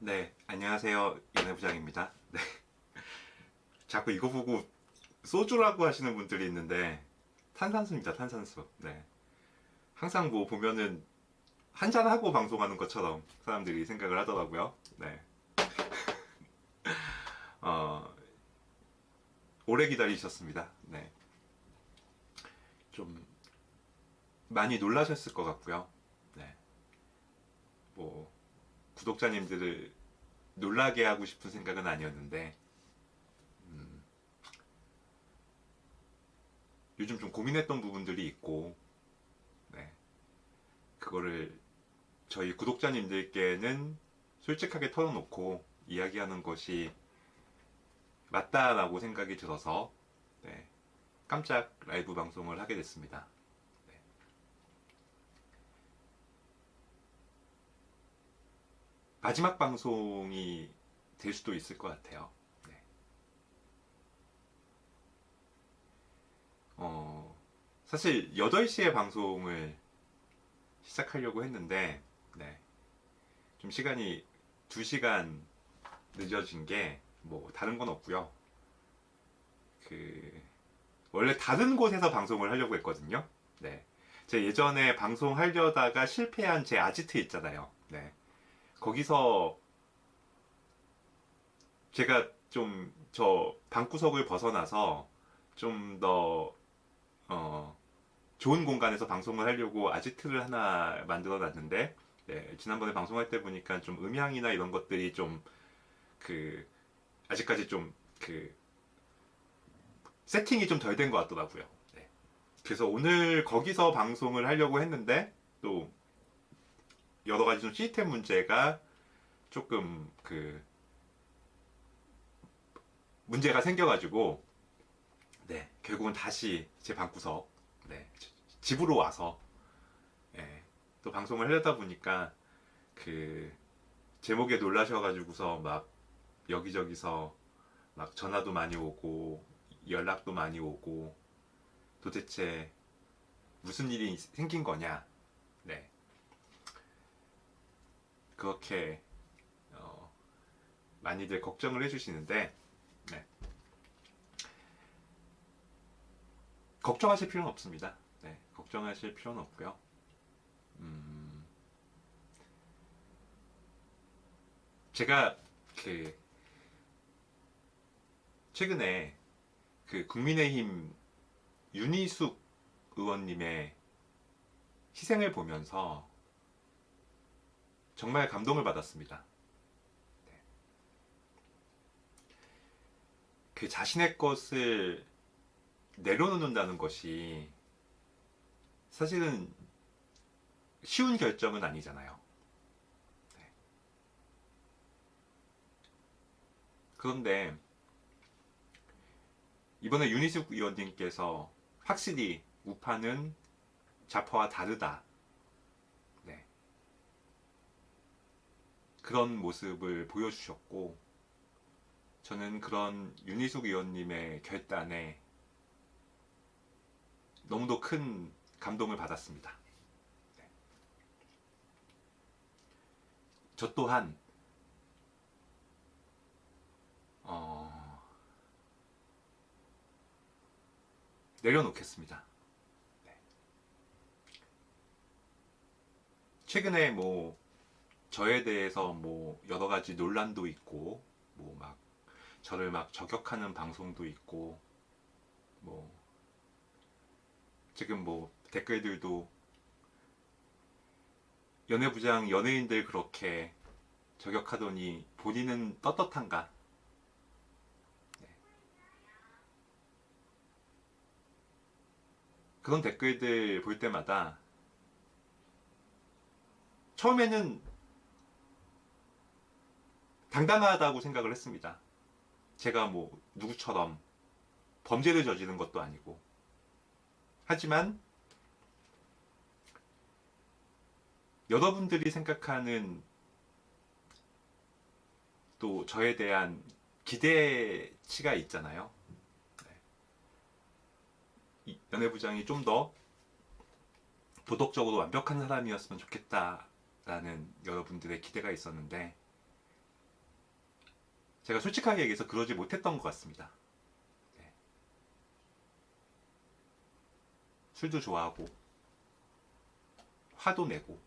네, 안녕하세요. 연애부장입니다. 네. 자꾸 이거 보고 소주라고 하시는 분들이 있는데, 탄산수입니다, 탄산수. 네. 항상 뭐 보면은 한잔하고 방송하는 것처럼 사람들이 생각을 하더라고요. 네. 어, 오래 기다리셨습니다. 네. 좀 많이 놀라셨을 것 같고요. 네. 뭐, 구독자님들을 놀라게 하고 싶은 생각은 아니었는데, 요즘 좀 고민했던 부분들이 있고, 네. 그거를 저희 구독자님들께는 솔직하게 털어놓고 이야기하는 것이 맞다라고 생각이 들어서 네, 깜짝 라이브 방송을 하게 됐습니다. 네. 마지막 방송이 될 수도 있을 것 같아요. 네. 어, 사실 8시에 방송을 시작하려고 했는데 네, 좀 시간이 2시간 늦어진 게 뭐 다른 건 없고요. 그 원래 다른 곳에서 방송을 하려고 했거든요. 네. 제 예전에 방송하려다가 실패한 제 아지트 있잖아요. 네. 거기서 제가 좀 저 방구석을 벗어나서 좀 더, 좋은 공간에서 방송을 하려고 아지트를 하나 만들어 놨는데, 네. 지난번에 방송할 때 보니까 좀 음향이나 이런 것들이 좀 그, 아직까지 좀 세팅이 좀 덜 된 것 같더라고요. 네. 그래서 오늘 거기서 방송을 하려고 했는데 또 여러 가지 좀 시스템 문제가 조금 문제가 생겨가지고 네 결국은 다시 제 방구석 네 집으로 와서 예, 또 방송을 하려다 보니까 그 제목에 놀라셔가지고서 막 여기저기서 막 전화도 많이 오고 연락도 많이 오고 도대체 무슨 일이 생긴 거냐 네 그렇게 어, 많이들 걱정을 해주시는데 네. 걱정하실 필요는 없습니다. 네, 걱정하실 필요는 없고요. 제가 그 최근에 그 국민의힘 윤희숙 의원님의 희생을 보면서 정말 감동을 받았습니다. 네. 그 자신의 것을 내려놓는다는 것이 사실은 쉬운 결정은 아니잖아요. 네. 그런데 이번에 윤희숙 의원님께서 확실히 우파는 좌파와 다르다. 네. 그런 모습을 보여주셨고, 저는 그런 윤희숙 의원님의 결단에 너무도 큰 감동을 받았습니다. 네. 저 또한 어, 내려놓겠습니다. 네. 최근에 뭐 저에 대해서 뭐 여러 가지 논란도 있고 뭐 막 저를 막 저격하는 방송도 있고 뭐 지금 뭐 댓글들도 연애부장 연예인들 그렇게 저격하더니 본인은 떳떳한가? 네. 그런 댓글들 볼 때마다 처음에는 당당하다고 생각을 했습니다. 제가 뭐 누구처럼 범죄를 저지른 것도 아니고. 하지만 여러분들이 생각하는 또 저에 대한 기대치가 있잖아요. 네. 연애부장이 좀 더 도덕적으로 완벽한 사람이었으면 좋겠다라는 여러분들의 기대가 있었는데 제가 솔직하게 얘기해서 그러지 못했던 것 같습니다. 네. 술도 좋아하고 화도 내고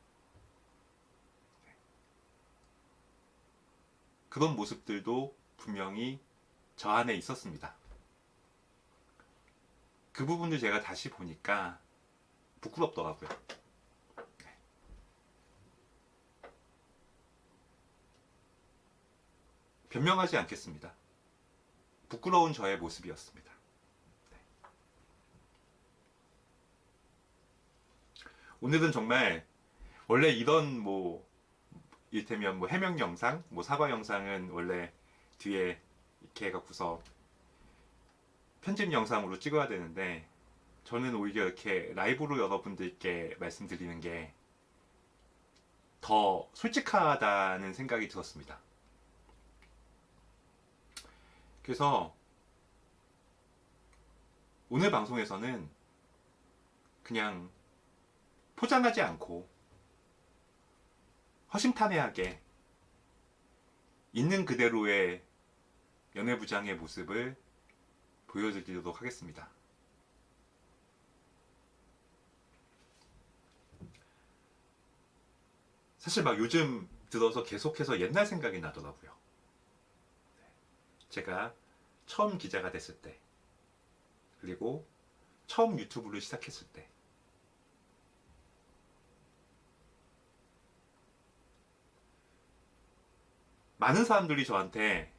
그런 모습들도 분명히 저 안에 있었습니다. 그 부분을 제가 다시 보니까 부끄럽더라고요. 네. 변명하지 않겠습니다. 부끄러운 저의 모습이었습니다. 네. 오늘은 정말 원래 이런 이를테면 해명 영상, 사과 영상은 원래 뒤에 이렇게 해갖고서 편집 영상으로 찍어야 되는데 저는 오히려 이렇게 라이브로 여러분들께 말씀드리는 게 더 솔직하다는 생각이 들었습니다. 그래서 오늘 방송에서는 그냥 포장하지 않고 허심탄회하게 있는 그대로의 연애부장의 모습을 보여드리도록 하겠습니다. 사실 요즘 들어서 계속해서 옛날 생각이 나더라고요. 제가 처음 기자가 됐을 때, 그리고 처음 유튜브를 시작했을 때, 많은 사람들이 저한테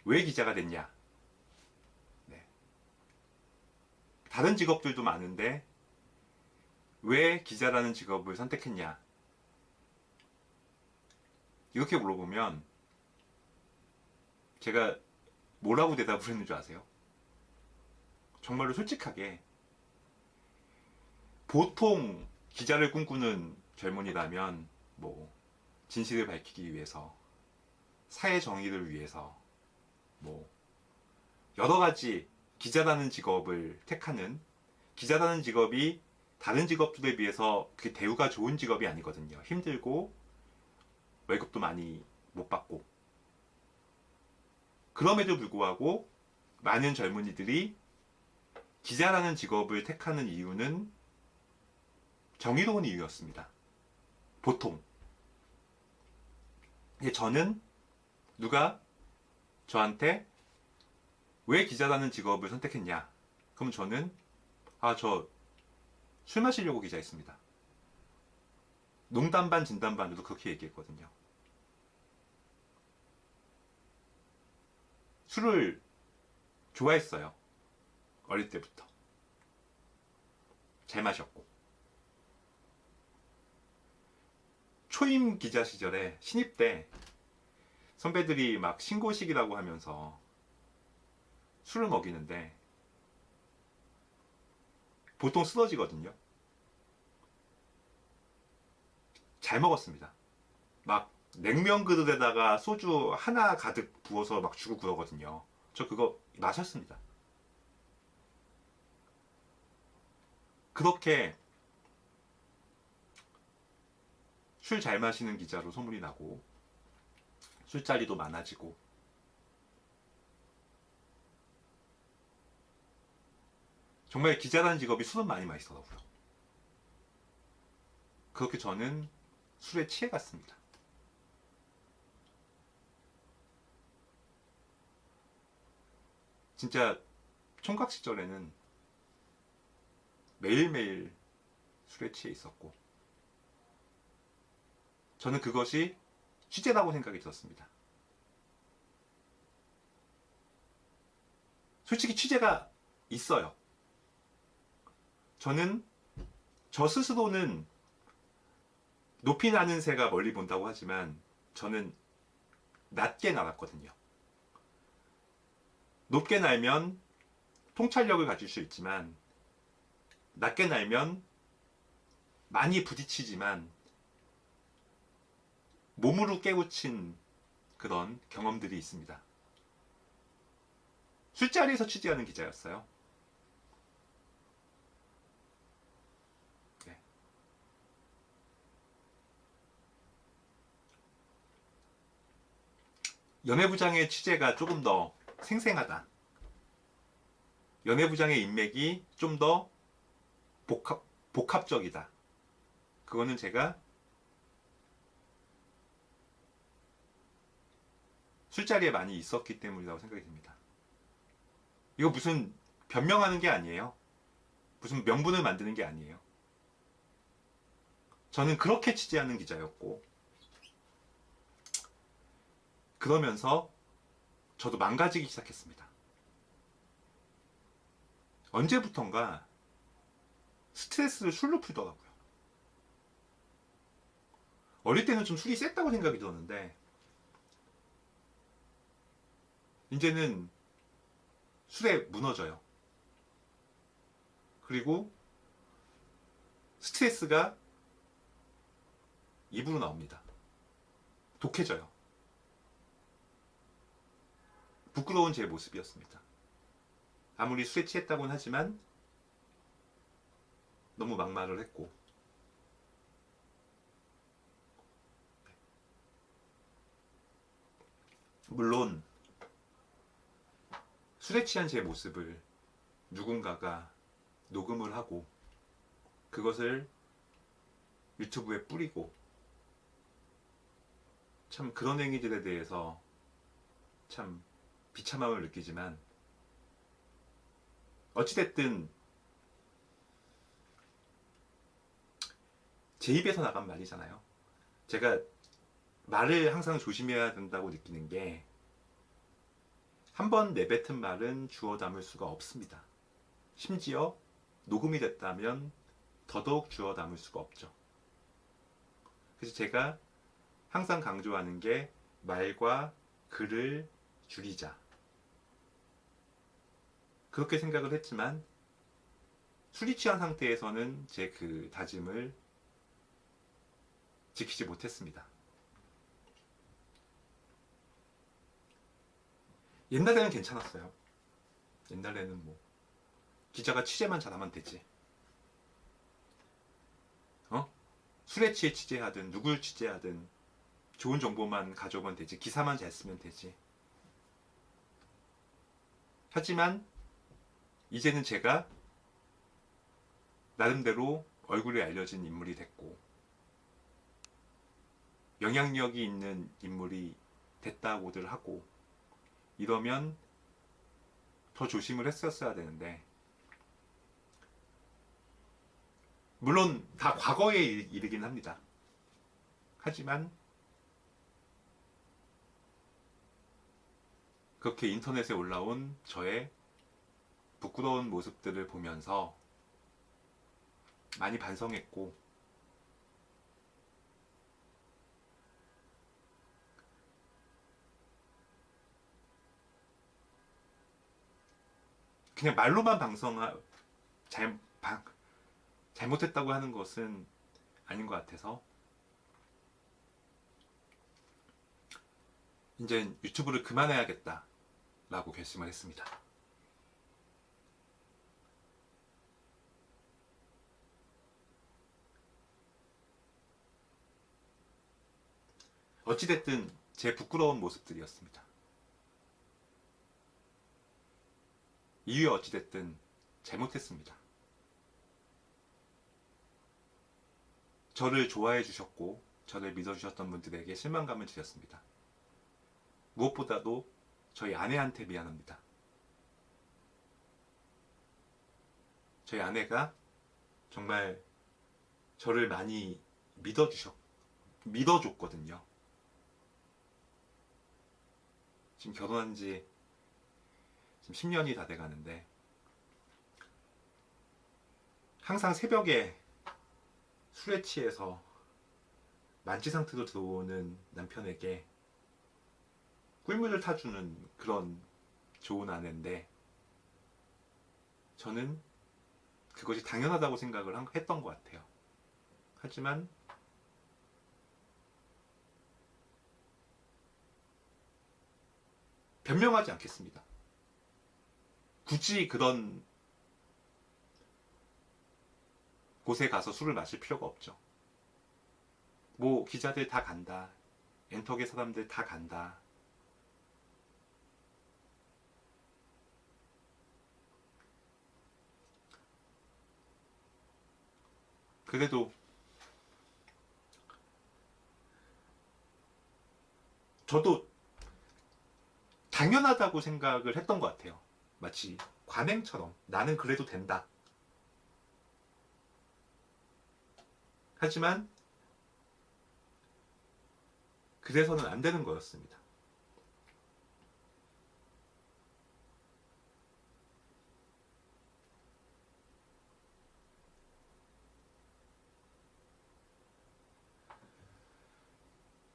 왜 기자가 됐냐? 네. 다른 직업들도 많은데 왜 기자라는 직업을 선택했냐? 이렇게 물어보면 제가 뭐라고 대답을 했는 줄 아세요? 정말로 솔직하게 보통 기자를 꿈꾸는 젊은이라면 진실을 밝히기 위해서, 사회 정의를 위해서 여러 가지 기자라는 직업을 택하는, 기자라는 직업이 다른 직업들에 비해서 그 대우가 좋은 직업이 아니거든요. 힘들고 월급도 많이 못 받고. 그럼에도 불구하고 많은 젊은이들이 기자라는 직업을 택하는 이유는 정의로운 이유였습니다. 보통. 저는 누가 저한테 왜 기자라는 직업을 선택했냐? 그럼 저는 저 술 마시려고 기자했습니다. 농담 반 진담 반으로 그렇게 얘기했거든요. 술을 좋아했어요. 어릴 때부터. 잘 마셨고. 초임 기자 시절에 신입 때 선배들이 신고식이라고 하면서 술을 먹이는데 보통 쓰러지거든요. 잘 먹었습니다. 냉면 그릇에다가 소주 하나 가득 부어서 주고 그러거든요. 저 그거 마셨습니다. 그렇게 술 잘 마시는 기자로 소문이 나고 술자리도 많아지고 정말 기자라는 직업이 술은 많이 마시더라고요. 그렇게 저는 술에 취해갔습니다. 진짜 총각 시절에는 매일매일 술에 취해 있었고 저는 그것이 취재라고 생각이 들었습니다. 솔직히 취재가 있어요. 저는 저 스스로는 높이 나는 새가 멀리 본다고 하지만 저는 낮게 날았거든요. 높게 날면 통찰력을 가질 수 있지만 낮게 날면 많이 부딪히지만 몸으로 깨우친 그런 경험들이 있습니다. 술자리에서 취재하는 기자였어요. 네. 연애부장의 취재가 조금 더 생생하다. 연애부장의 인맥이 좀 더 복합적이다. 그거는 제가 술자리에 많이 있었기 때문이라고 생각이 듭니다. 이거 무슨 변명하는 게 아니에요. 무슨 명분을 만드는 게 아니에요. 저는 그렇게 취재하는 기자였고, 그러면서 저도 망가지기 시작했습니다. 언제부턴가 스트레스를 술로 풀더라고요. 어릴 때는 좀 술이 셌다고 생각이 들었는데, 이제는 술에 무너져요. 그리고 스트레스가 입으로 나옵니다. 독해져요. 부끄러운 제 모습이었습니다. 아무리 술에 취했다고는 하지만 너무 막말을 했고, 물론 술에 취한 제 모습을 누군가가 녹음을 하고 그것을 유튜브에 뿌리고, 참 그런 행위들에 대해서 참 비참함을 느끼지만, 어찌됐든 제 입에서 나간 말이잖아요. 제가 말을 항상 조심해야 된다고 느끼는 게, 한 번 내뱉은 말은 주워 담을 수가 없습니다. 심지어 녹음이 됐다면 더더욱 주워 담을 수가 없죠. 그래서 제가 항상 강조하는 게 말과 글을 줄이자. 그렇게 생각을 했지만 술이 취한 상태에서는 제 그 다짐을 지키지 못했습니다. 옛날에는 괜찮았어요. 옛날에는 뭐 기자가 취재만 잘하면 되지. 술에 취해 취재하든 누굴 취재하든 좋은 정보만 가져오면 되지. 기사만 잘 쓰면 되지. 하지만 이제는 제가 나름대로 얼굴이 알려진 인물이 됐고, 영향력이 있는 인물이 됐다고들 하고, 이러면 더 조심을 했었어야 되는데, 물론 다 과거의 일이긴 합니다. 하지만 그렇게 인터넷에 올라온 저의 부끄러운 모습들을 보면서 많이 반성했고, 그냥 말로만 잘못했다고 하는 것은 아닌 것 같아서 이제 유튜브를 그만해야겠다 라고 결심을 했습니다. 어찌됐든 제 부끄러운 모습들이었습니다. 이유에 어찌됐든 잘못했습니다. 저를 좋아해 주셨고 저를 믿어주셨던 분들에게 실망감을 드렸습니다. 무엇보다도 저희 아내한테 미안합니다. 저희 아내가 정말 저를 많이 믿어줬거든요. 지금 결혼한 지 지금 10년이 다 돼가는데, 항상 새벽에 술에 취해서 만취 상태로 들어오는 남편에게 꿀물을 타주는 그런 좋은 아내인데, 저는 그것이 당연하다고 생각을 했던 것 같아요. 하지만 변명하지 않겠습니다. 굳이 그런 곳에 가서 술을 마실 필요가 없죠. 뭐 기자들 다 간다, 엔터계 사람들 다 간다, 그래도 저도 당연하다고 생각을 했던 것 같아요. 마치 관행처럼 나는 그래도 된다. 하지만 그래서는 안 되는 거였습니다.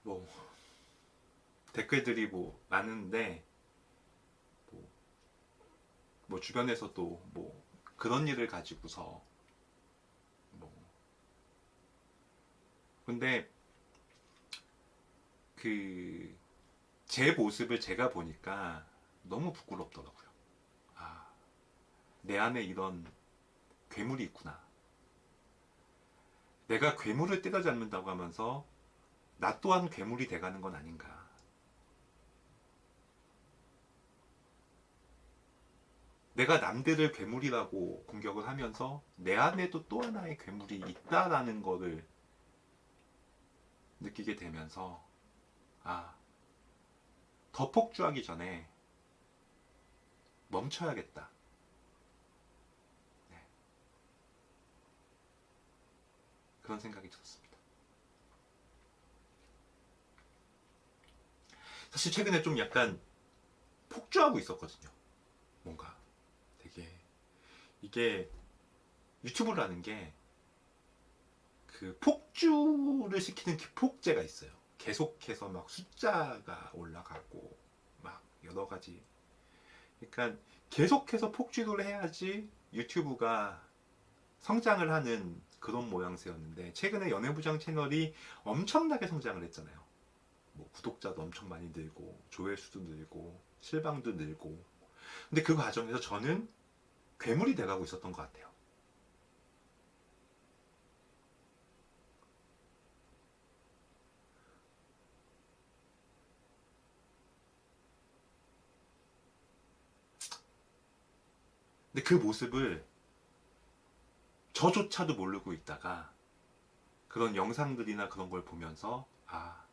뭐 댓글들이 뭐 많은데 뭐, 뭐 주변에서도 뭐 그런 일을 가지고서 뭐 근데 그 제 모습을 제가 보니까 너무 부끄럽더라고요. 아, 내 안에 이런 괴물이 있구나. 내가 괴물을 때려잡는다고 하면서 나 또한 괴물이 돼가는 건 아닌가. 내가 남들을 괴물이라고 공격을 하면서 내 안에도 또 하나의 괴물이 있다라는 거를 느끼게 되면서 아, 더 폭주하기 전에 멈춰야겠다. 네, 그런 생각이 들었습니다. 사실 최근에 좀 약간 폭주하고 있었거든요. 뭔가 되게 이게 유튜브라는 게 그 폭주를 시키는 기폭제가 있어요. 계속해서 막 숫자가 올라가고 막 여러 가지. 그러니까 계속해서 폭주를 해야지 유튜브가 성장을 하는 그런 모양새였는데 최근에 연애부장 채널이 엄청나게 성장을 했잖아요. 뭐 구독자도 엄청 많이 늘고 조회수도 늘고 실방도 늘고 근데 그 과정에서 저는 괴물이 돼가고 있었던 것 같아요. 근데 그 모습을 저조차도 모르고 있다가 그런 영상들이나 그런 걸 보면서 아,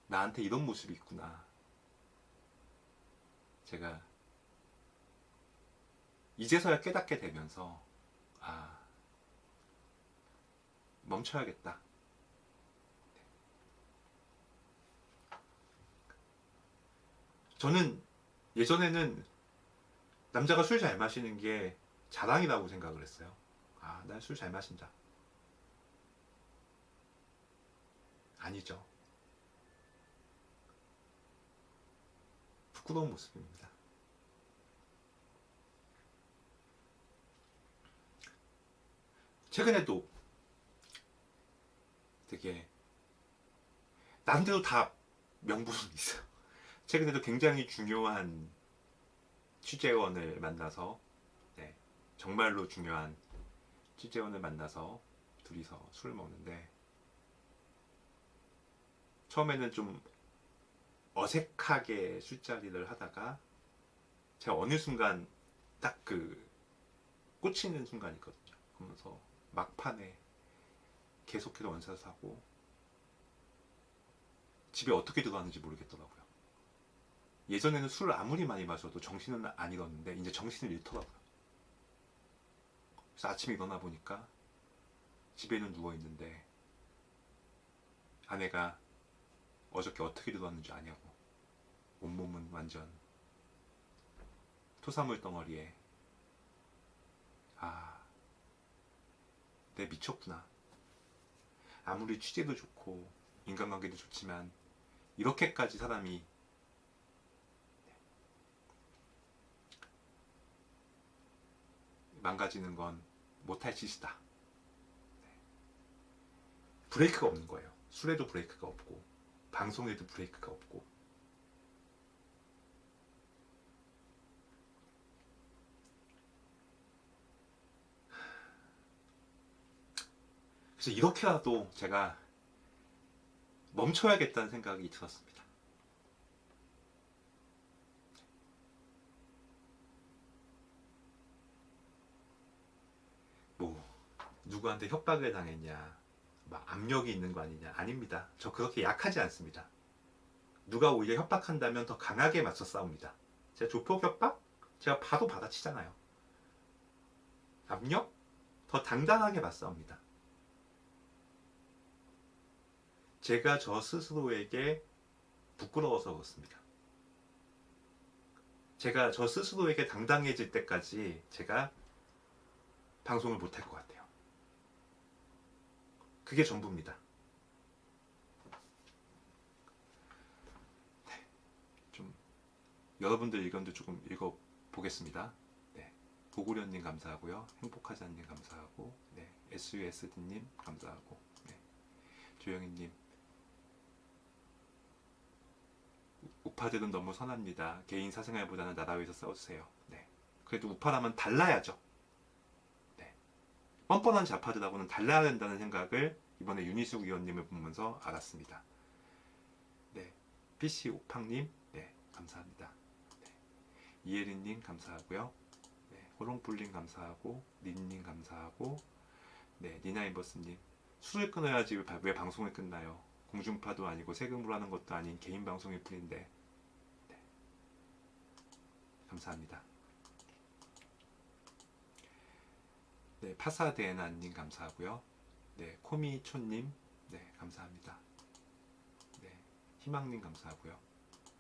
나한테 이런 모습이 있구나. 제가 이제서야 깨닫게 되면서 아, 멈춰야겠다. 저는 예전에는 남자가 술 잘 마시는 게 자랑이라고 생각을 했어요. 아, 난 술 잘 마신다. 아니죠. 부끄러운 모습입니다. 최근에도 되게 나름대로 다 명분은 있어요. 최근에도 굉장히 중요한 취재원을 만나서 네, 정말로 중요한 취재원을 만나서 둘이서 술을 먹는데 처음에는 좀 어색하게 술자리를 하다가 제가 어느 순간 딱 그 꽂히는 순간이 있거든요. 그러면서 막판에 계속해서 원샷을 하고 집에 어떻게 들어가는지 모르겠더라고요. 예전에는 술을 아무리 많이 마셔도 정신은 안 잃었는데 이제 정신을 잃더라고요. 그래서 아침에 일어나 보니까 집에는 누워 있는데 아내가 어저께 어떻게 들어왔는지 아냐고 온몸은 완전 토사물 덩어리에 아, 내 미쳤구나. 아무리 취재도 좋고 인간관계도 좋지만 이렇게까지 사람이 망가지는 건 못할 짓이다. 브레이크가 없는 거예요. 술에도 브레이크가 없고 방송에도 브레이크가 없고 그래서 이렇게라도 제가 멈춰야겠다는 생각이 들었습니다. 뭐 누구한테 협박을 당했냐, 막 압력이 있는 거 아니냐. 아닙니다. 저 그렇게 약하지 않습니다. 누가 오히려 협박한다면 더 강하게 맞서 싸웁니다. 제가 조폭 협박? 제가 바로 받아치잖아요. 압력? 더 당당하게 맞싸웁니다. 제가 저 스스로에게 부끄러워서 그렇습니다. 제가 저 스스로에게 당당해질 때까지 제가 방송을 못할 것 같아요. 그게 전부입니다. 네, 좀 여러분들 의견도 조금 읽어보겠습니다. 네, 보구련님 감사하고요. 행복하자님 감사하고, 네, SUSD님 감사하고, 네, 조영희님, 우파들은 너무 선합니다. 개인 사생활보다는 나라 위해서 싸워주세요. 네, 그래도 우파라면 달라야죠. 네, 뻔뻔한 좌파들하고는 달라야 된다는 생각을 이번에 윤희숙 의원님을 보면서 알았습니다. 네, PC 오팡님, 네, 감사합니다. 네, 이혜린님 감사하고요. 네, 호롱불님 감사하고, 린님 감사하고, 네, 니나인버스님, 술을 끊어야지 왜 방송을 끝나요? 공중파도 아니고 세금으로 하는 것도 아닌 개인 방송일 뿐인데. 네, 감사합니다. 네, 파사데나님 감사하고요. 네, 코미초님, 네, 감사합니다. 네, 희망님 감사하고요.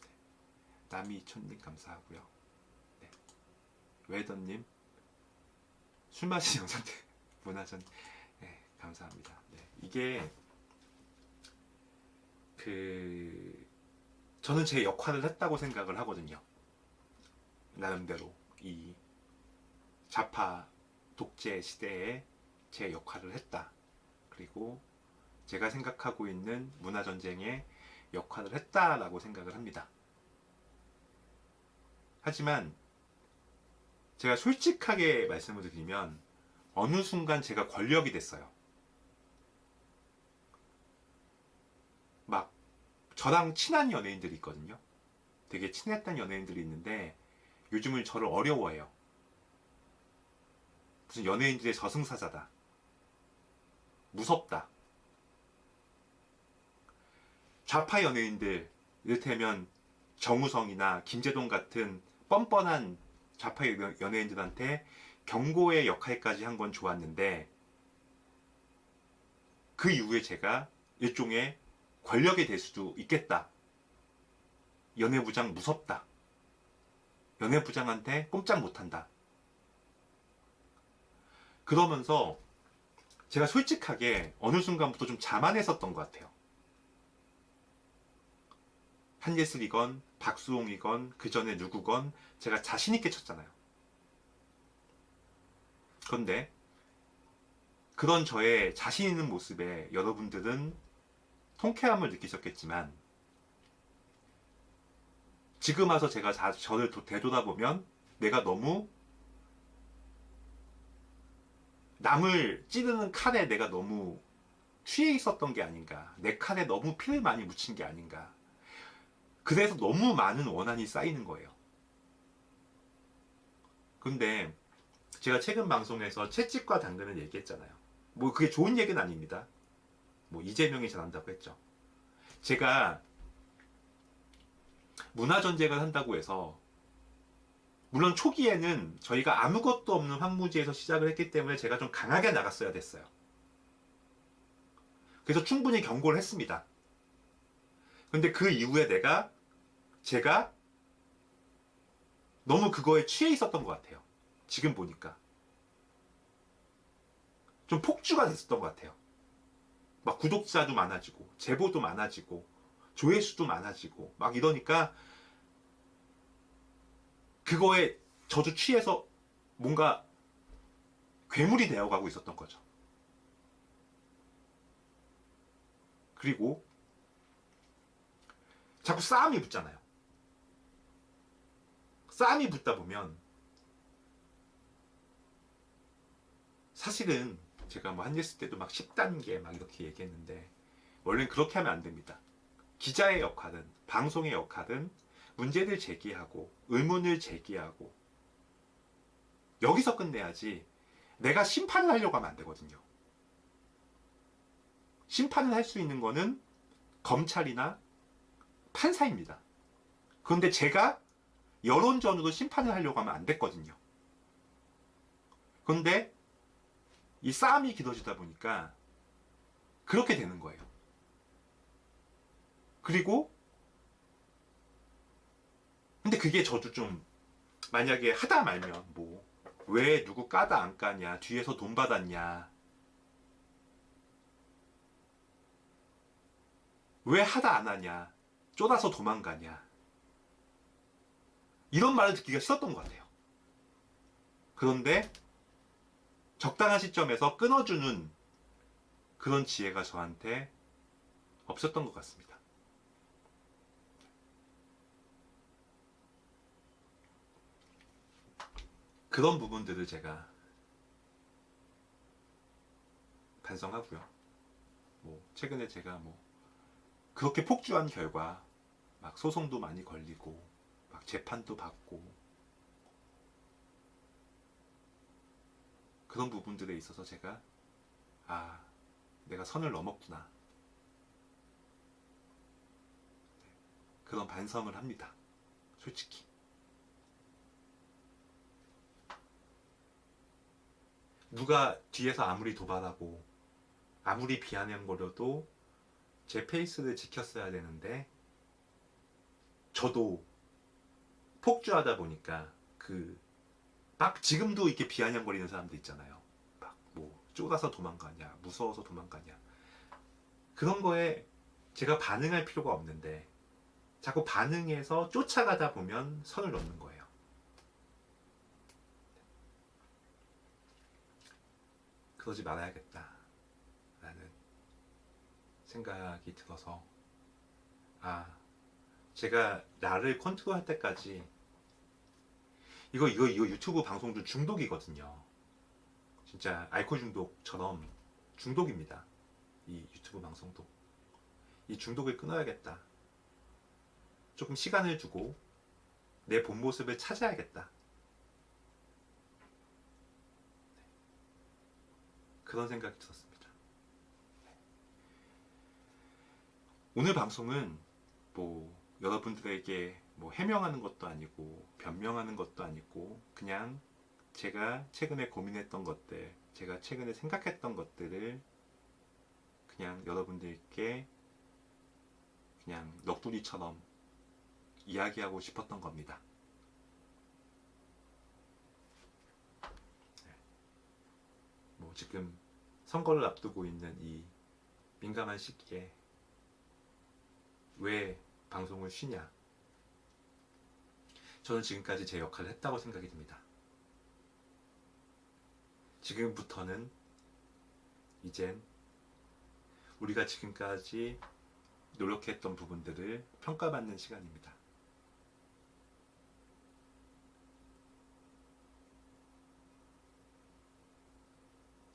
네, 나미초님 감사하고요. 네, 웨더님, 술 마신 영상들 문화전, 네, 감사합니다. 네, 이게 저는 제 역할을 했다고 생각을 하거든요. 나름대로 이 좌파 독재 시대에 제 역할을 했다. 그리고 제가 생각하고 있는 문화전쟁에 역할을 했다라고 생각을 합니다. 하지만 제가 솔직하게 말씀을 드리면 어느 순간 제가 권력이 됐어요. 막 저랑 친한 연예인들이 있거든요. 되게 친했던 연예인들이 있는데 요즘은 저를 어려워해요. 무슨 연예인들의 저승사자다. 무섭다. 좌파 연예인들, 이를테면 정우성이나 김재동 같은 뻔뻔한 좌파 연예인들한테 경고의 역할까지 한 건 좋았는데 그 이후에 제가 일종의 권력이 될 수도 있겠다. 연예부장 무섭다. 연예부장한테 꼼짝 못한다. 그러면서 제가 솔직하게 어느 순간부터 좀 자만했었던 것 같아요. 한예슬이건 박수홍이건 그 전에 누구건 제가 자신있게 쳤잖아요. 그런데 그런 저의 자신 있는 모습에 여러분들은 통쾌함을 느끼셨겠지만 지금 와서 제가 저를 되돌아보면 내가 너무 남을 찌르는 칼에 내가 너무 취해 있었던 게 아닌가. 내 칼에 너무 피를 많이 묻힌 게 아닌가. 그래서 너무 많은 원한이 쌓이는 거예요. 근데 제가 최근 방송에서 채찍과 당근을 얘기했잖아요. 뭐 그게 좋은 얘기는 아닙니다. 뭐 이재명이 잘한다고 했죠. 제가 문화전쟁을 한다고 해서 물론 초기에는 저희가 아무것도 없는 황무지에서 시작을 했기 때문에 제가 좀 강하게 나갔어야 됐어요. 그래서 충분히 경고를 했습니다. 근데 그 이후에 제가 너무 그거에 취해 있었던 것 같아요. 지금 보니까. 좀 폭주가 됐었던 것 같아요. 막 구독자도 많아지고, 제보도 많아지고, 조회수도 많아지고, 막 이러니까 그거에 저도 취해서 뭔가 괴물이 되어가고 있었던 거죠. 그리고 자꾸 싸움이 붙잖아요. 싸움이 붙다 보면 사실은 제가 뭐 한예스 때도 막 10단계 막 이렇게 얘기했는데 원래는 그렇게 하면 안 됩니다. 기자의 역할은, 방송의 역할은 문제를 제기하고 의문을 제기하고 여기서 끝내야지 내가 심판을 하려고 하면 안 되거든요. 심판을 할 수 있는 거는 검찰이나 판사입니다. 그런데 제가 여론전으로 심판을 하려고 하면 안 됐거든요. 그런데 이 싸움이 길어지다 보니까 그렇게 되는 거예요. 그리고 근데 그게 저도 좀 만약에 하다 말면 뭐 왜 누구 까다 안 까냐, 뒤에서 돈 받았냐, 왜 하다 안 하냐, 쫄아서 도망가냐, 이런 말을 듣기가 싫었던 것 같아요. 그런데 적당한 시점에서 끊어주는 그런 지혜가 저한테 없었던 것 같습니다. 그런 부분들을 제가 반성하고요. 뭐 최근에 제가 뭐 그렇게 폭주한 결과 막 소송도 많이 걸리고 막 재판도 받고 그런 부분들에 있어서 제가 내가 선을 넘었구나, 그런 반성을 합니다. 솔직히 누가 뒤에서 아무리 도발하고 아무리 비아냥거려도 제 페이스를 지켰어야 되는데 저도 폭주하다 보니까 막 지금도 이렇게 비아냥거리는 사람들 있잖아요. 막 뭐 쫄아서 도망가냐, 무서워서 도망가냐, 그런 거에 제가 반응할 필요가 없는데 자꾸 반응해서 쫓아가다 보면 선을 넘는 거예요. 그러지 말아야겠다 라는 생각이 들어서 제가 나를 컨트롤할 때까지 이거 유튜브 방송도 중독이거든요. 진짜 알코올 중독처럼 중독입니다. 이 유튜브 방송도. 이 중독을 끊어야겠다. 조금 시간을 두고 내 본 모습을 찾아야겠다. 그런 생각이 들었습니다. 오늘 방송은 뭐 여러분들에게 뭐 해명하는 것도 아니고 변명하는 것도 아니고 그냥 제가 최근에 고민했던 것들, 제가 최근에 생각했던 것들을 그냥 여러분들께 그냥 넋두리처럼 이야기하고 싶었던 겁니다. 뭐 지금 선거를 앞두고 있는 이 민감한 시기에 왜 방송을 쉬냐? 저는 지금까지 제 역할을 했다고 생각이 듭니다. 지금부터는 이젠 우리가 지금까지 노력했던 부분들을 평가받는 시간입니다.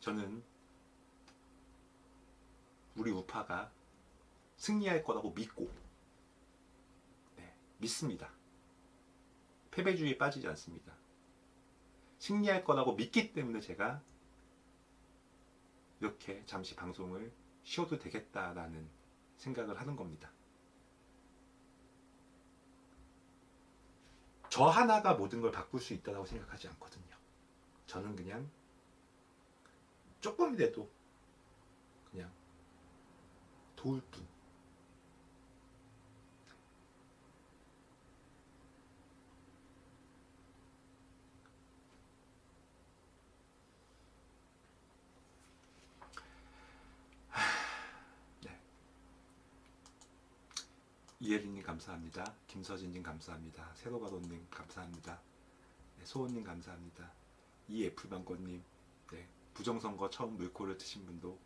저는 우리 우파가 승리할 거라고 믿고 믿습니다. 패배주의에 빠지지 않습니다. 승리할 거라고 믿기 때문에 제가 이렇게 잠시 방송을 쉬어도 되겠다라는 생각을 하는 겁니다. 저 하나가 모든 걸 바꿀 수 있다고 생각하지 않거든요. 저는 그냥 조금이라도 그냥 도울 뿐. 이혜린님 감사합니다. 김서진님 감사합니다. 세로가도님 감사합니다. 소호님 감사합니다. 이애플방권님, 부정선거 처음 물꼬를 트신 분도,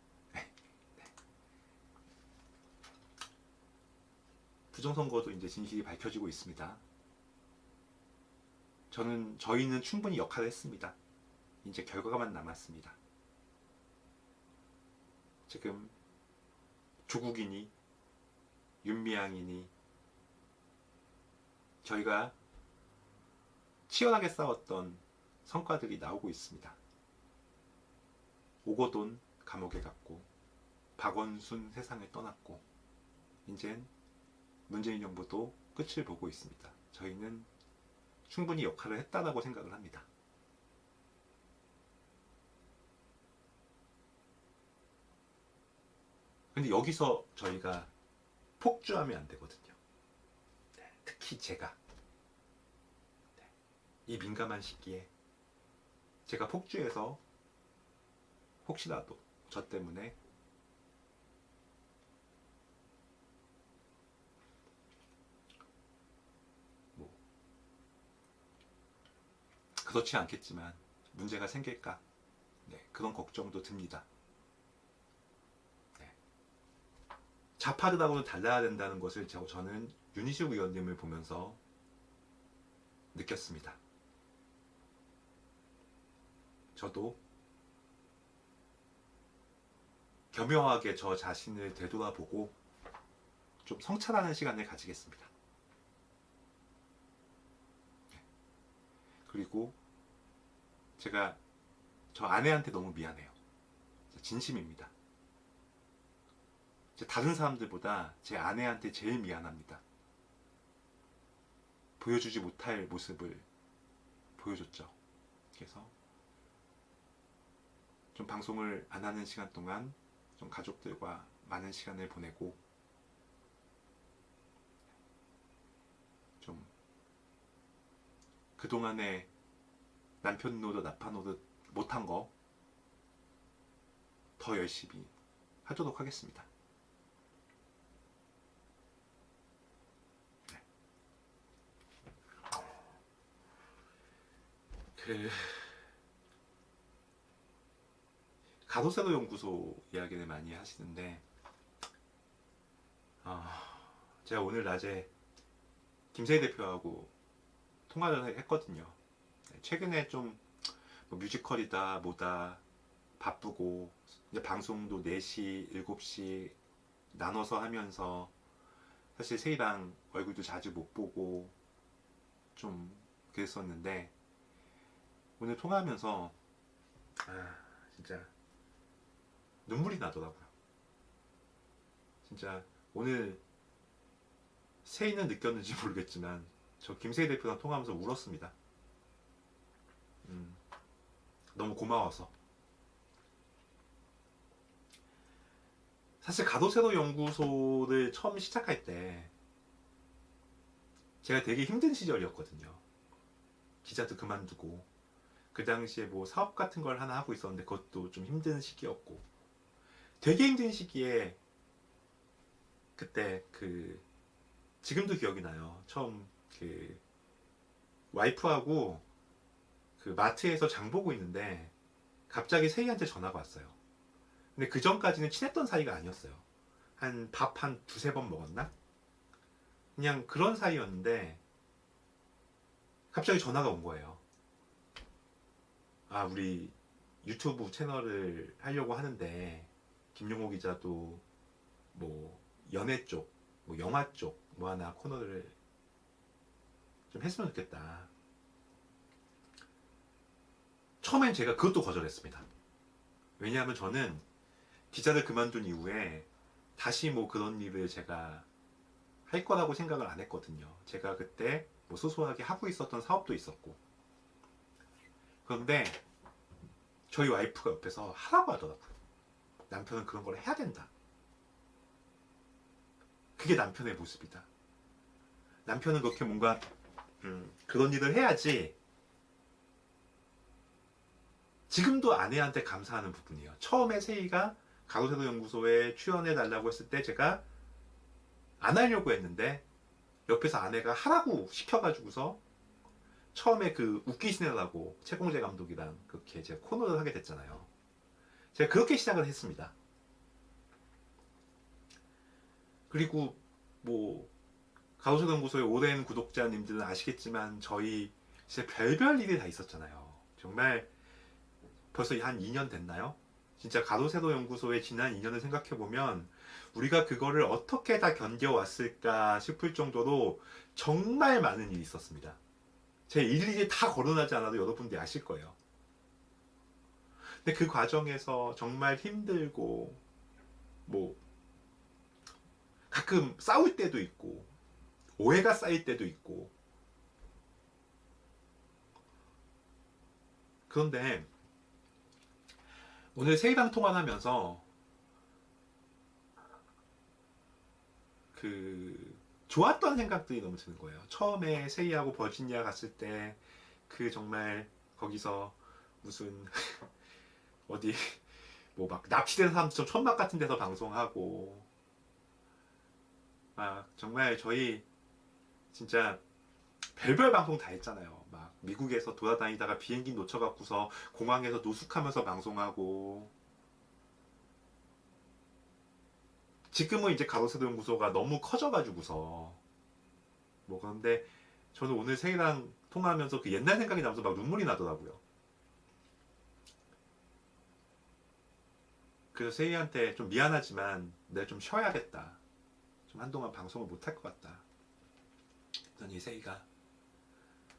부정선거도 이제 진실이 밝혀지고 있습니다. 저희는 충분히 역할을 했습니다. 이제 결과만 남았습니다. 지금 조국이니 윤미향이니 저희가 치열하게 싸웠던 성과들이 나오고 있습니다. 오거돈 감옥에 갔고 박원순 세상을 떠났고 이젠 문재인 정부도 끝을 보고 있습니다. 저희는 충분히 역할을 했다라고 생각을 합니다. 근데 여기서 저희가 폭주하면 안 되거든요. 네, 특히 제가 이 민감한 시기에 제가 폭주해서 혹시라도 저 때문에 뭐 그렇지 않겠지만 문제가 생길까, 네, 그런 걱정도 듭니다. 네. 좌파들하고는 달라야 된다는 것을 저는 윤희숙 의원님을 보면서 느꼈습니다. 저도 겸허하게 저 자신을 되돌아보고 좀 성찰하는 시간을 가지겠습니다. 그리고 제가 저 아내한테 너무 미안해요. 진심입니다. 다른 사람들보다 제 아내한테 제일 미안합니다. 보여주지 못할 모습을 보여줬죠. 그래서 좀 방송을 안 하는 시간 동안 좀 가족들과 많은 시간을 보내고 좀 그동안에 남편 노릇 아빠 노릇 못한 거 더 열심히 하도록 하겠습니다. 네. 가로세로 연구소 이야기를 많이 하시는데 제가 오늘 낮에 김세희 대표하고 통화를 했거든요. 최근에 좀 뮤지컬이다 뭐다 바쁘고 이제 방송도 4시, 7시 나눠서 하면서 사실 세희랑 얼굴도 자주 못 보고 좀 그랬었는데 오늘 통화하면서 진짜 눈물이 나더라고요. 진짜 오늘 세희는 느꼈는지 모르겠지만 저 김세희 대표랑 통화하면서 울었습니다. 너무 고마워서. 사실 가로세로 연구소를 처음 시작할 때 제가 되게 힘든 시절이었거든요. 기자도 그만두고 그 당시에 뭐 사업 같은 걸 하나 하고 있었는데 그것도 좀 힘든 시기였고 되게 힘든 시기에 그때 지금도 기억이 나요. 처음 와이프하고 마트에서 장 보고 있는데 갑자기 세희한테 전화가 왔어요. 근데 그 전까지는 친했던 사이가 아니었어요. 밥 한 두세 번 먹었나? 그냥 그런 사이였는데 갑자기 전화가 온 거예요. 우리 유튜브 채널을 하려고 하는데 김용호 기자도 뭐 연애 쪽, 뭐 영화 쪽 뭐 하나 코너를 좀 했으면 좋겠다. 처음엔 제가 그것도 거절했습니다. 왜냐하면 저는 기자를 그만둔 이후에 다시 뭐 그런 일을 제가 할 거라고 생각을 안 했거든요. 제가 그때 뭐 소소하게 하고 있었던 사업도 있었고. 그런데 저희 와이프가 옆에서 하라고 하더라고요. 남편은 그런 걸 해야 된다. 그게 남편의 모습이다. 남편은 그렇게 뭔가 그런 일을 해야지. 지금도 아내한테 감사하는 부분이에요. 처음에 세희가 가로세로 연구소에 출연해 달라고 했을 때 제가 안 하려고 했는데 옆에서 아내가 하라고 시켜가지고서 처음에 웃기시네라고 최공재 감독이랑 그렇게 제가 코너를 하게 됐잖아요. 제가 그렇게 시작을 했습니다. 그리고 뭐 가로세로 연구소의 오랜 구독자님들은 아시겠지만 저희 진짜 별별 일이 다 있었잖아요. 정말 벌써 한 2년 됐나요? 진짜 가로세로 연구소의 지난 2년을 생각해보면 우리가 그거를 어떻게 다 견뎌왔을까 싶을 정도로 정말 많은 일이 있었습니다. 제 일일이 다 거론하지 않아도 여러분들이 아실 거예요. 근데 그 과정에서 정말 힘들고 뭐 가끔 싸울 때도 있고 오해가 쌓일 때도 있고. 그런데 오늘 세이랑 통화하면서 그 좋았던 생각들이 너무 드는 거예요. 처음에 세이하고 버지니아 갔을 때 그 정말 거기서 무슨 어디 뭐 막 납치된 사람처럼 천막 같은 데서 방송하고 막 정말 저희 진짜 별별 방송 다 했잖아요. 막 미국에서 돌아다니다가 비행기 놓쳐갖고서 공항에서 노숙하면서 방송하고. 지금은 이제 가로세로 연구소가 너무 커져가지고서 뭐. 그런데 저는 오늘 세이랑 통화하면서 그 옛날 생각이 나면서 막 눈물이 나더라고요. 그래서 세이한테 좀 미안하지만 내가 좀 쉬어야겠다, 좀 한동안 방송을 못할 것 같다. 그랬더니 세이가,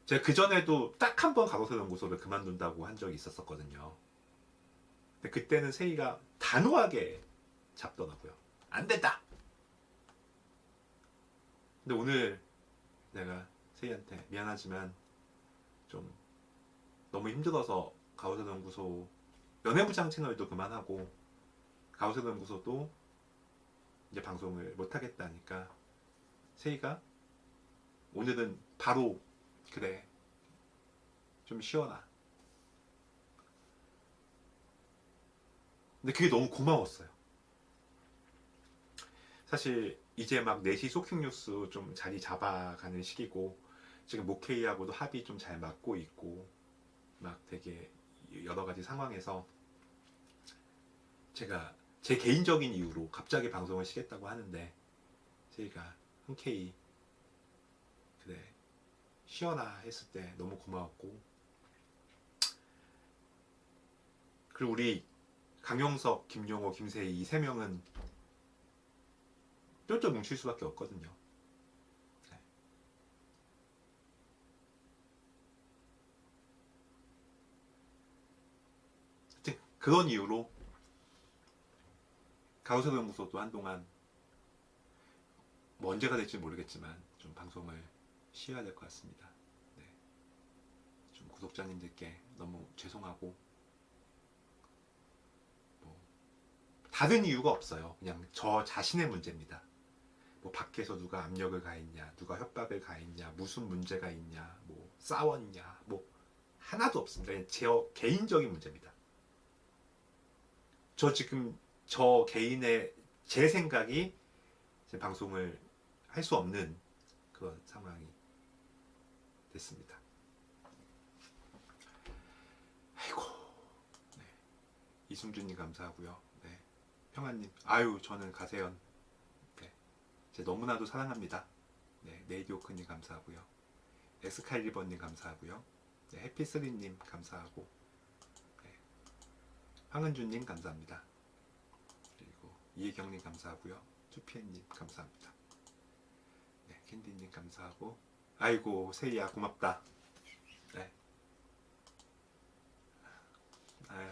제가 그전에도 딱 한 번 가로세로 연구소를 그만둔다고 한 적이 있었거든요. 근데 그때는 세이가 단호하게 잡더라고요. 안 된다. 근데 오늘 내가 세이한테 미안하지만 좀 너무 힘들어서 가로세로 연구소 연애부장 채널도 그만하고 가로세로 연구소도 이제 방송을 못하겠다니까 세이가 오늘은 바로 그래 좀 쉬어라. 근데 그게 너무 고마웠어요. 사실 이제 막 4시 쇼킹뉴스 좀 자리 잡아가는 시기고 지금 모케이하고도 합이 좀 잘 맞고 있고 막 되게 여러 가지 상황에서 제가 제 개인적인 이유로 갑자기 방송을 쉬겠다고 하는데 제가 흔쾌히 그래 쉬어라 했을 때 너무 고마웠고, 그리고 우리 강용석, 김용호, 김세희 이 3명은 쫄쫄 뭉칠 수밖에 없거든요. 네. 하여튼 그런 이유로 가로세로 연구소도 한동안 뭐 언제가 될지 모르겠지만 좀 방송을 쉬어야 될 것 같습니다. 네. 좀 구독자님들께 너무 죄송하고 뭐 다른 이유가 없어요. 그냥 저 자신의 문제입니다. 뭐 밖에서 누가 압력을 가했냐, 누가 협박을 가했냐, 무슨 문제가 있냐, 뭐 싸웠냐, 뭐 하나도 없습니다. 그냥 제 개인적인 문제입니다. 저 지금 저 개인의 제 생각이 제 방송을 할 수 없는 그런 상황이 됐습니다. 아이고. 네. 이승준님 감사하고요. 네. 평안님, 아유 저는 가세연. 네. 제 너무나도 사랑합니다. 네. 네이디오크님 감사하고요. 엑스칼리버님 감사하고요. 네. 해피스리님 감사하고, 네. 황은주님 감사합니다. 그리고 이혜경님 감사하고요. 투피엔님 감사합니다. 네. 캔디님 감사하고, 아이고 세이야 고맙다. 네. 아유.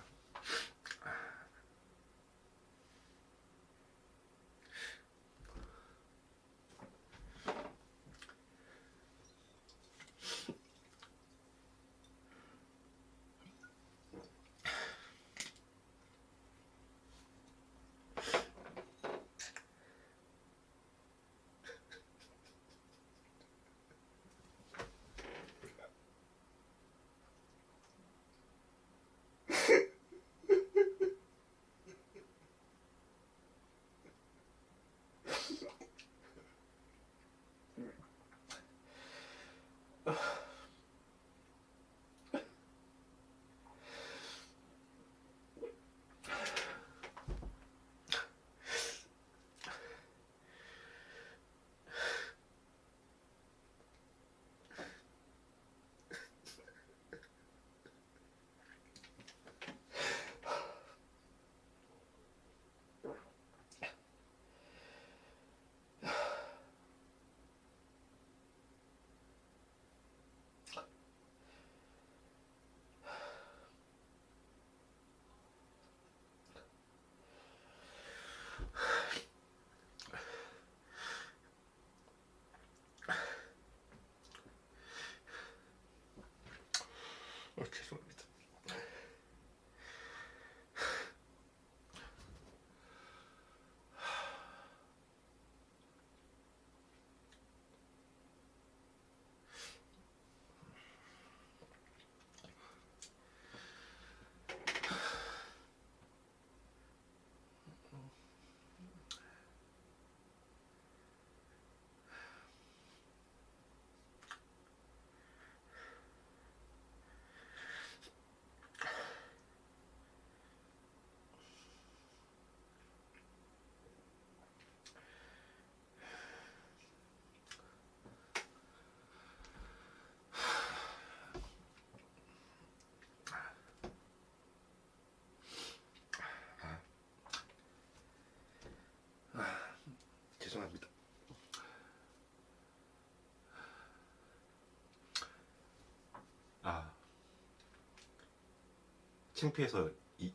창피해서 이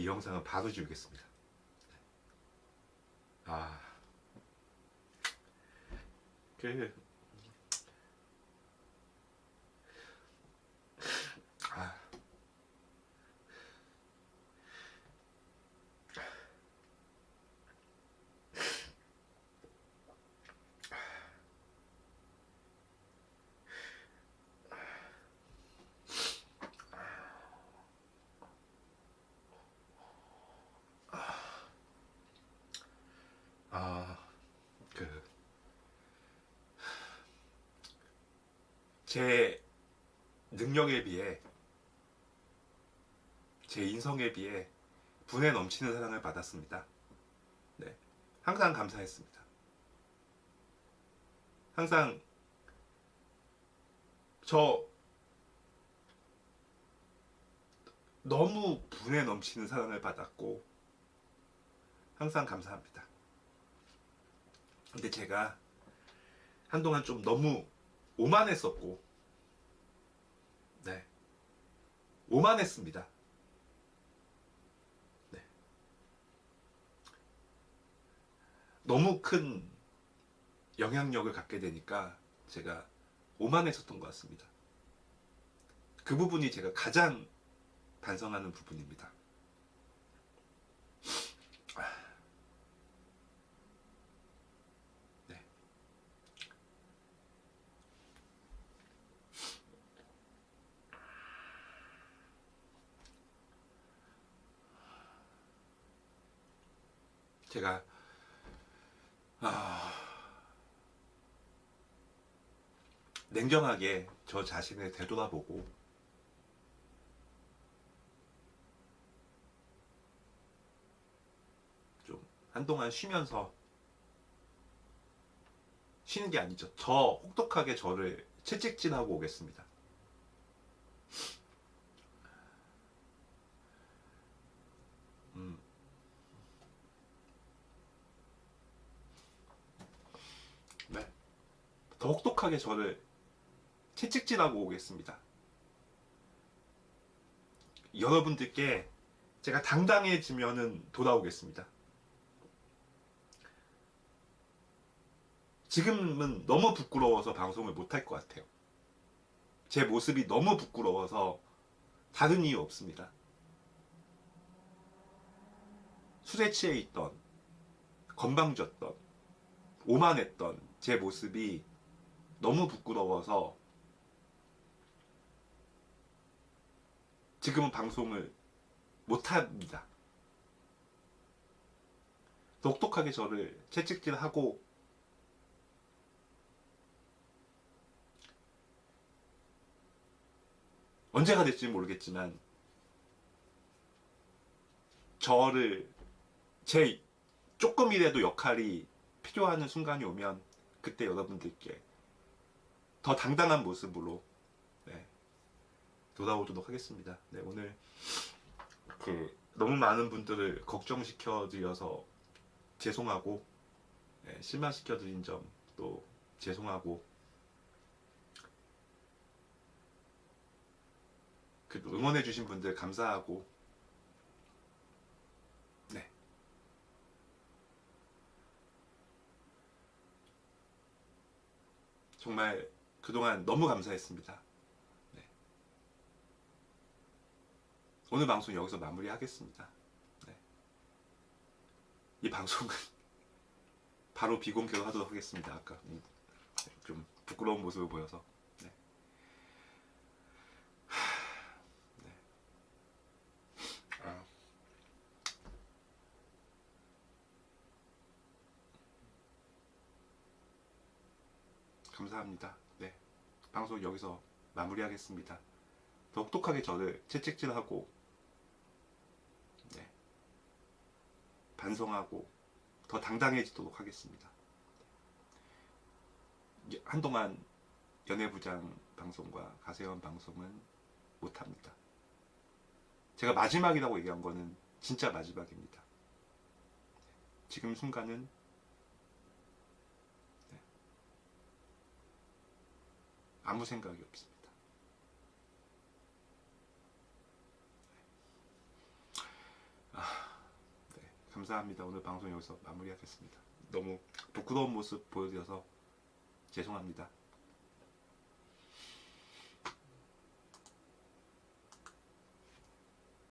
영상은 바로 지우겠습니다. 아, 그, 아, 아, 그, 제 능력에 비해, 제 인성에 비해 분에 넘치는 사랑을 받았습니다. 네, 항상 감사했습니다. 항상 저 너무 분에 넘치는 사랑을 받았고 항상 감사합니다. 근데 제가 한동안 좀 너무 오만했었고, 네, 오만했습니다. 네, 너무 큰 영향력을 갖게 되니까 제가 오만했었던 것 같습니다. 그 부분이 제가 가장 반성하는 부분입니다. 네. 제가 냉정하게 저 자신을 되돌아보고 좀 한동안 쉬면서, 쉬는 게 아니죠, 더 혹독하게 저를 채찍질하고 오겠습니다. 네, 더 혹독하게 저를 채찍질하고 오겠습니다. 여러분들께 제가 당당해지면은 돌아오겠습니다. 지금은 너무 부끄러워서 방송을 못할 것 같아요. 제 모습이 너무 부끄러워서 다른 이유 없습니다. 술에 취해 있던, 건방졌던, 오만했던 제 모습이 너무 부끄러워서 지금은 방송을 못합니다. 똑똑하게 저를 채찍질하고 언제가 될지 모르겠지만 저를, 제 조금이라도 역할이 필요하는 순간이 오면 그때 여러분들께 더 당당한 모습으로, 네, 돌아오도록 하겠습니다. 네, 오늘 너무 많은 분들을 걱정시켜 드려서 죄송하고, 네, 실망시켜 드린 점도 죄송하고, 응원해 주신 분들 감사하고, 네, 정말 그동안 너무 감사했습니다. 네. 오늘 방송 여기서 마무리하겠습니다. 네. 이 방송은 바로 비공개로 하도록 하겠습니다. 아까 좀 부끄러운 모습을 보여서. 네. 네. 감사합니다. 네. 방송 여기서 마무리하겠습니다. 더 혹독하게 저를 채찍질하고, 네, 반성하고 더 당당해지도록 하겠습니다. 한동안 연애부장 방송과 가세현 방송은 못합니다. 제가 마지막이라고 얘기한 거는 진짜 마지막입니다. 지금 순간은, 네, 아무 생각이 없습니다. 감사합니다. 오늘 방송 여기서 마무리하겠습니다. 너무 부끄러운 모습 보여드려서 죄송합니다.